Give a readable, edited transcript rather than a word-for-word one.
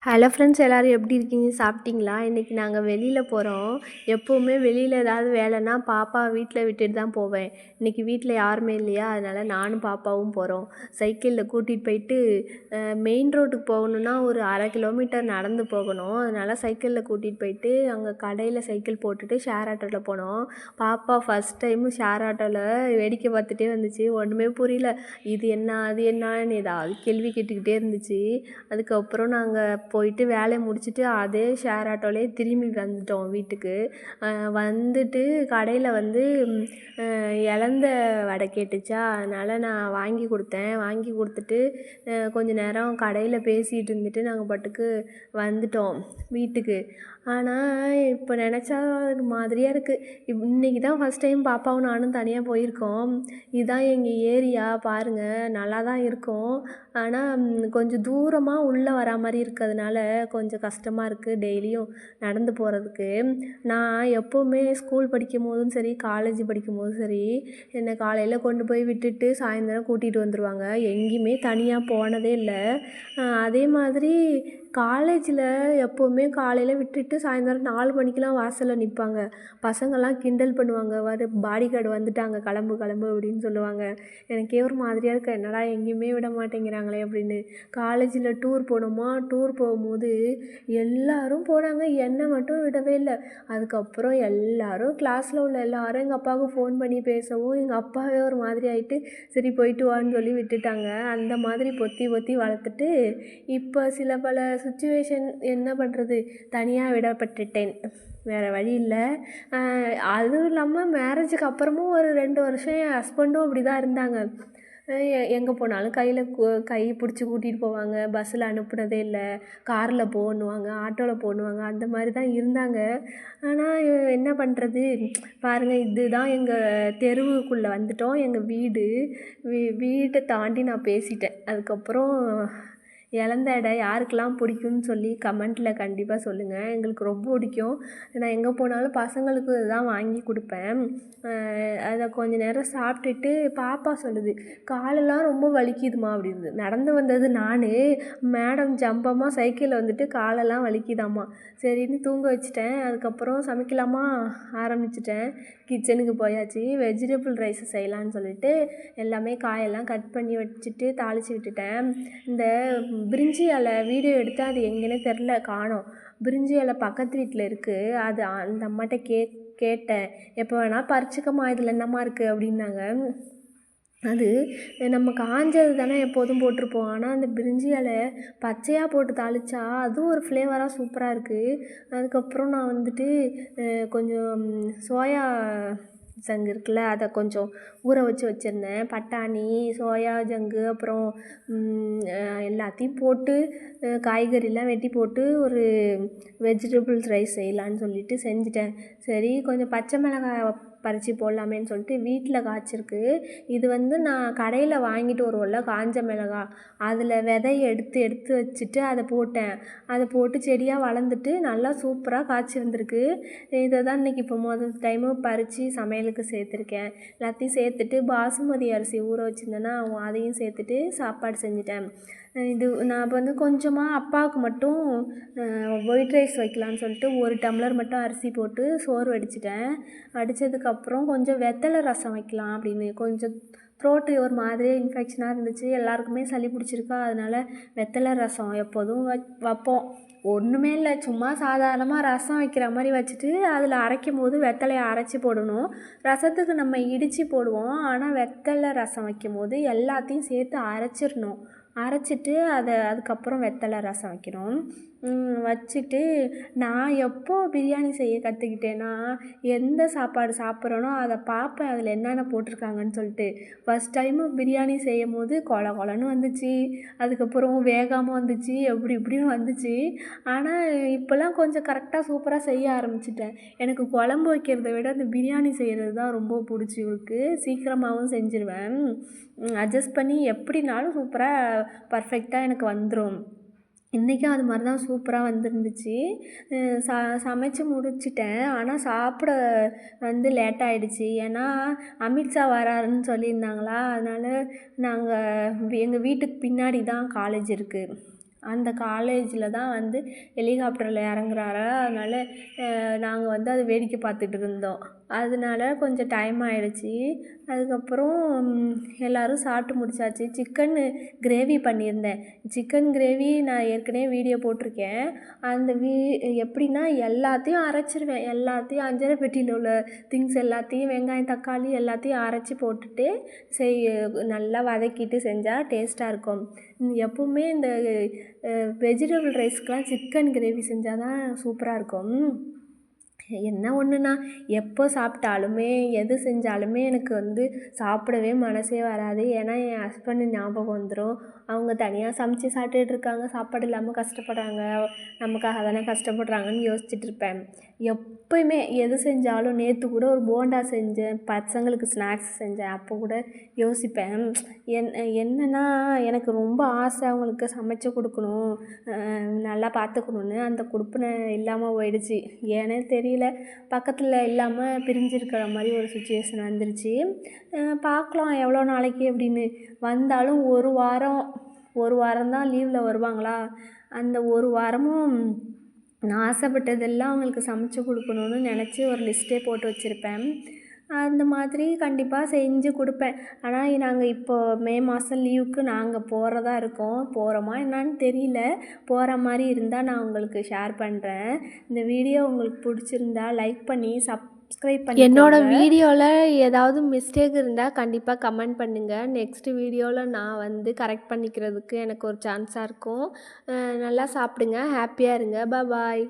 Hello friends, எல்லோரும் எப்படி இருக்கீங்க? சாப்பிட்டீங்களா? இன்றைக்கி நாங்கள் வெளியில் போகிறோம். எப்போவுமே வெளியில் ஏதாவது வேலைன்னா பாப்பா வீட்டில் விட்டுட்டு தான் போவேன். இன்றைக்கி வீட்டில் யாருமே இல்லையா, அதனால் நானும் பாப்பாவும் போகிறோம். சைக்கிளில் கூட்டிகிட்டு போயிட்டு மெயின் ரோட்டுக்கு போகணுன்னா ஒரு 1/2 கிலோமீட்டர் நடந்து போகணும். அதனால் சைக்கிளில் கூட்டிகிட்டு போயிட்டு அங்கே கடையில் சைக்கிள் போட்டுட்டு ஷேர் ஆட்டோவில் போனோம். பாப்பா ஃபஸ்ட் டைமு ஷேர் ஆட்டோவில் வேடிக்கை பார்த்துட்டே வந்துச்சு. ஒன்றுமே புரியல. இது என்ன அது என்னன்னு ஏதாவது கேள்வி கேட்டுக்கிட்டே இருந்துச்சு. அதுக்கப்புறம் நாங்கள் போயிட்டு வேலையை முடிச்சுட்டு அதே ஷேர் ஆட்டோலேயே திரும்பி வந்துட்டோம் வீட்டுக்கு. வந்துட்டு கடையில் வந்து எலந்த வடை கேட்டுச்சா, அதனால் நான் வாங்கி கொடுத்தேன். வாங்கி கொடுத்துட்டு கொஞ்ச நேரம் கடையில் பேசிகிட்டு இருந்துட்டு நாங்கள் பாட்டுக்கு வந்துட்டோம் வீட்டுக்கு. ஆனால் இப்போ நினச்சா ஒரு மாதிரியாக இருக்குது. இன்றைக்கி தான் ஃபஸ்ட் டைம் பாப்பாவும் நானும் தனியாக போயிருக்கோம். இதுதான் எங்கள் ஏரியா பாருங்கள், நல்லா தான் இருக்கும். ஆனால் கொஞ்சம் தூரமாக உள்ளே வரா மாதிரி இருக்கிறதுனால கொஞ்சம் கஷ்டமாக இருக்குது டெய்லியும் நடந்து போகிறதுக்கு. நான் எப்போவுமே ஸ்கூல் படிக்கும் போதும் சரி, காலேஜ் படிக்கும் போதும் சரி, என்னை காலையில் கொண்டு போய் விட்டுட்டு சாயந்தரம் கூட்டிகிட்டு வந்துடுவாங்க. எங்கேயுமே தனியாக போனதே இல்லை. அதே மாதிரி காலேஜில் எப்போவுமே காலையில் விட்டுட்டு சாயந்தரம் 4 மணிக்கெலாம் வாசலில் நிற்பாங்க. பசங்கள்லாம் கிண்டல் பண்ணுவாங்க, "வர பாடி கார்டு வந்துட்டாங்க, கிளம்பு கிளம்பு" அப்படின்னு சொல்லுவாங்க. எனக்கே ஒரு மாதிரியாக இருக்குது, என்னடா எங்கேயுமே விட மாட்டேங்கிறாங்களே அப்படின்னு. காலேஜில் டூர் போனோமா, டூர் போகும்போது எல்லோரும் போனாங்க, என்னை மட்டும் விடவே இல்லை. அதுக்கப்புறம் எல்லோரும் கிளாஸில் உள்ள எல்லோரும் எங்கள் அப்பாவுக்கு ஃபோன் பண்ணி பேசவும் எங்கள் அப்பாவே ஒரு மாதிரி ஆகிட்டு, சரி போயிட்டு வான்னு சொல்லி விட்டுட்டாங்க. அந்த மாதிரி பொத்தி பொத்தி வளர்த்துட்டு இப்போ சில பல சுச்சுவேஷன் என்ன பண்ணுறது, தனியாக விடப்பட்டுட்டேன். வேறு வழி இல்லை. அதுவும் இல்லாமல் மேரேஜுக்கு அப்புறமும் ஒரு 2 வருஷம் என் ஹஸ்பண்டும் அப்படி தான் இருந்தாங்க. எங்கே போனாலும் கை பிடிச்சி கூட்டிகிட்டு போவாங்க. பஸ்ஸில் அனுப்புனதே இல்லை. காரில் போகணுவாங்க, ஆட்டோவில் போகணுவாங்க, அந்த மாதிரி தான் இருந்தாங்க. ஆனால் என்ன பண்ணுறது, பாருங்கள், இதுதான் எங்கள் தெருவுக்குள்ளே வந்துட்டோம். எங்கள் வீட்டை தாண்டி நான் பேசிட்டேன். அதுக்கப்புறம் இலந்த எடை யாருக்கெல்லாம் பிடிக்கும்னு சொல்லி கமெண்ட்டில் கண்டிப்பாக சொல்லுங்கள். எங்களுக்கு ரொம்ப பிடிக்கும். நான் எங்கே போனாலும் பசங்களுக்கு தான் வாங்கி கொடுப்பேன். அதை கொஞ்ச நேரம் சாப்பிட்டுட்டு பாப்பா சொல்லுது, "காலெல்லாம் ரொம்ப வலிக்குதுமா" அப்படின்னு. நடந்து வந்தது நான், மேடம் ஜம்பமாக சைக்கிளில் வந்துட்டு காலெல்லாம் வலிக்குதாம்மா. சரின்னு தூங்க வச்சுட்டேன். அதுக்கப்புறம் சமைக்கலாமா ஆரம்பிச்சிட்டேன். கிச்சனுக்கு போயாச்சு. வெஜிடபிள் ரைஸ் செய்யலான்னு சொல்லிட்டு எல்லாமே காயெல்லாம் கட் பண்ணி வச்சுட்டு தாளித்து விட்டுட்டேன். இந்த பிரிஞ்சி இலை வீடியோ எடுத்து அது எங்கேனே தெரில, காணோம். பிரிஞ்சி இலை பக்கத்து வீட்டில் இருக்குது. அது அந்த அம்மாட்ட கேட்டேன், எப்போ வேணால் பறிச்சுக்கம்மா, இதில் என்னம்மா இருக்குது அப்படின்னாங்க. அது நம்ம காஞ்சது தானே எப்போதும் போட்டிருப்போம். ஆனால் அந்த பிரிஞ்சி இலை பச்சையாக போட்டு தாளித்தா அதுவும் ஒரு ஃப்ளேவராக சூப்பராக இருக்குது. அதுக்கப்புறம் நான் வந்துட்டு கொஞ்சம் சோயா சங்கு இருக்குல்ல, அதை கொஞ்சம் ஊற வச்சுருந்தேன். பட்டாணி, சோயா ஜங்கு, அப்புறம் எல்லாத்தையும் போட்டு காய்கறிலாம் வெட்டி போட்டு ஒரு வெஜிடபிள்ஸ் ரைஸ் செய்யலான்னு சொல்லிட்டு செஞ்சுட்டேன். சரி கொஞ்சம் பச்சை மிளகாய் பறித்து போடலாமேன்னு சொல்லிட்டு வீட்டில் காய்ச்சிருக்கு. இது வந்து நான் கடையில் வாங்கிட்டு வருவோம்ல காஞ்ச மிளகாய், அதில் விதைய எடுத்து வச்சுட்டு அதை போட்டேன். அதை போட்டு செடியாக வளர்ந்துட்டு நல்லா சூப்பராக காய்ச்சிருந்துருக்கு. இதை தான் இன்றைக்கி இப்போ முதல் டைமு பறித்து சமையலுக்கு சேர்த்துருக்கேன். எல்லாத்தையும் சேர்த்துட்டு பாசுமதி அரிசி ஊற வச்சுருந்தேன்னா அதையும் சேர்த்துட்டு சாப்பாடு செஞ்சுட்டேன். இது நான் இப்போ வந்து கொஞ்சமாக அப்பாவுக்கு மட்டும் ஒயிட் ரைஸ் வைக்கலான்னு சொல்லிட்டு 1 டம்ளர் மட்டும் அரிசி போட்டு சோறு வடிச்சிட்டேன். வடித்ததுக்கப்புறம் கொஞ்சம் வெத்தலை ரசம் வைக்கலாம் அப்படின்னு. கொஞ்சம் த்ரோட்டு ஒரு மாதிரியே இன்ஃபெக்ஷனாக இருந்துச்சு. எல்லாருக்குமே சளி பிடிச்சிருக்கா, அதனால் வெத்தலை ரசம் எப்போதும் வைப்போம். ஒன்றுமே இல்லை, சும்மா சாதாரணமாக ரசம் வைக்கிற மாதிரி வச்சுட்டு அதில் அரைக்கும் போது வெத்தலையை அரைச்சி போடணும். ரசத்துக்கு நம்ம இடித்து போடுவோம், ஆனால் வெத்தலை ரசம் வைக்கும் போது எல்லாத்தையும் சேர்த்து அரைச்சிடணும். அரைச்சிட்டு அதுக்கப்புறம் வெத்தலை ரசம் வைக்கணும். வச்சுட்டு நான் எப்போ பிரியாணி செய்ய கற்றுக்கிட்டேன்னா, எந்த சாப்பாடு சாப்பிட்றேனோ அதை பார்ப்பேன், அதில் என்னென்ன போட்டிருக்காங்கன்னு சொல்லிட்டு. ஃபஸ்ட் டைமு பிரியாணி செய்யும் போது கொல கொலன்னு வந்துச்சு. அதுக்கப்புறம் வேகாமல் வந்துச்சு, எப்படி இப்படின்னு வந்துச்சு. ஆனால் இப்போல்லாம் கொஞ்சம் கரெக்டாக சூப்பராக செய்ய ஆரம்பிச்சிட்டேன். எனக்கு குழம்பு வைக்கிறத விட அந்த பிரியாணி செய்கிறது தான் ரொம்ப பிடிச்சிருக்கு. சீக்கிரமாகவும் செஞ்சுருவேன். அட்ஜஸ்ட் பண்ணி எப்படினாலும் சூப்பராக பர்ஃபெக்டாக எனக்கு வந்துடும். இன்றைக்கும் அது மாதிரி தான் சூப்பராக வந்துருந்துச்சு. சமைச்சு முடிச்சிட்டேன். ஆனால் சாப்பிட வந்து லேட் ஆகிடுச்சி. ஏன்னா அமித்ஷா வராருன்னு சொல்லியிருந்தாங்களா, அதனால் எங்கள் வீட்டுக்கு பின்னாடி தான் காலேஜ் இருக்குது. அந்த காலேஜில் தான் வந்து ஹெலிகாப்டரில் இறங்குறாரா. அதனால் நாங்கள் வந்து அதை வேடிக்கை பார்த்துட்டு இருந்தோம். அதனால கொஞ்சம் டைம் ஆகிடுச்சி. அதுக்கப்புறம் எல்லோரும் சாப்பிட்டு முடிச்சாச்சு. சிக்கன் கிரேவி பண்ணியிருந்தேன். சிக்கன் கிரேவி நான் ஏற்கனவே வீடியோ போட்டிருக்கேன். அந்த எப்படின்னா எல்லாத்தையும் அரைச்சிருவேன். எல்லாத்தையும் அஞ்சரை பெட்டியில் உள்ள திங்ஸ் எல்லாத்தையும் வெங்காயம் தக்காளி எல்லாத்தையும் அரைச்சி போட்டுட்டு நல்லா வதக்கிட்டு செஞ்சால் டேஸ்ட்டாக இருக்கும். எப்போவுமே இந்த வெஜிடபிள் ரைஸ்க்கெலாம் சிக்கன் கிரேவி செஞ்சால் தான் சூப்பராக இருக்கும். என்ன ஒன்றுனா எப்போ சாப்பிட்டாலுமே எது செஞ்சாலுமே எனக்கு வந்து சாப்பிடவே மனசே வராது. ஏன்னா என் ஹஸ்பண்டு ஞாபகம் வந்துடும். அவங்க தனியாக சமைச்சு சாப்பிட்டுட்டு இருக்காங்க, சாப்பாடு இல்லாமல் கஷ்டப்படுறாங்க, நமக்காக தானே கஷ்டப்படுறாங்கன்னு யோசிச்சுட்டு இருப்பேன். எப்போயுமே எது செஞ்சாலும் நேற்று கூட ஒரு போண்டா செஞ்சேன், பசங்களுக்கு ஸ்நாக்ஸ் செஞ்சேன். அப்போ கூட யோசிப்பேன், என்னென்னா எனக்கு ரொம்ப ஆசை அவங்களுக்கு சமைச்சு கொடுக்கணும், நல்லா பார்த்துக்கணுன்னு. அந்த கொடுப்பினை இல்லாமல் போயிடுச்சு. ஏன்னே தெரியல. பக்கத்தில் இல்லாமல் பிரிஞ்சிருக்கிற மாதிரி ஒரு சுச்சுவேஷன் வந்துருச்சு. பார்க்கலாம் எவ்வளோ நாளைக்கு அப்படின்னு. வந்தாலும் ஒரு வாரம் தான் லீவில் வருவாங்களா. அந்த ஒரு வாரமும் நான் ஆசைப்பட்டதெல்லாம் அவங்களுக்கு சமைச்சு கொடுக்கணுன்னு நினச்சி ஒரு லிஸ்ட்டே போட்டு வச்சுருப்பேன். அந்த மாதிரி கண்டிப்பாக செஞ்சு கொடுப்பேன். ஆனால் நாங்கள் இப்போ மே மாதம் லீவுக்கு நாங்கள் போகிறதா இருக்கோம். போகிறோமா என்னான்னு தெரியல. போகிற மாதிரி இருந்தால் நான் உங்களுக்கு ஷேர் பண்ணுறேன். இந்த வீடியோ உங்களுக்கு பிடிச்சிருந்தா லைக் பண்ணி சப்ஸ்கிரைப் பண்ணி என்னோடய வீடியோவில் ஏதாவது மிஸ்டேக் இருந்தால் கண்டிப்பாக கமெண்ட் பண்ணுங்கள். நெக்ஸ்ட்டு வீடியோவில் நான் வந்து கரெக்ட் பண்ணிக்கிறதுக்கு எனக்கு ஒரு சான்ஸாக இருக்கும். நல்லா சாப்பிடுங்க, ஹாப்பியாக இருங்க. பாய்.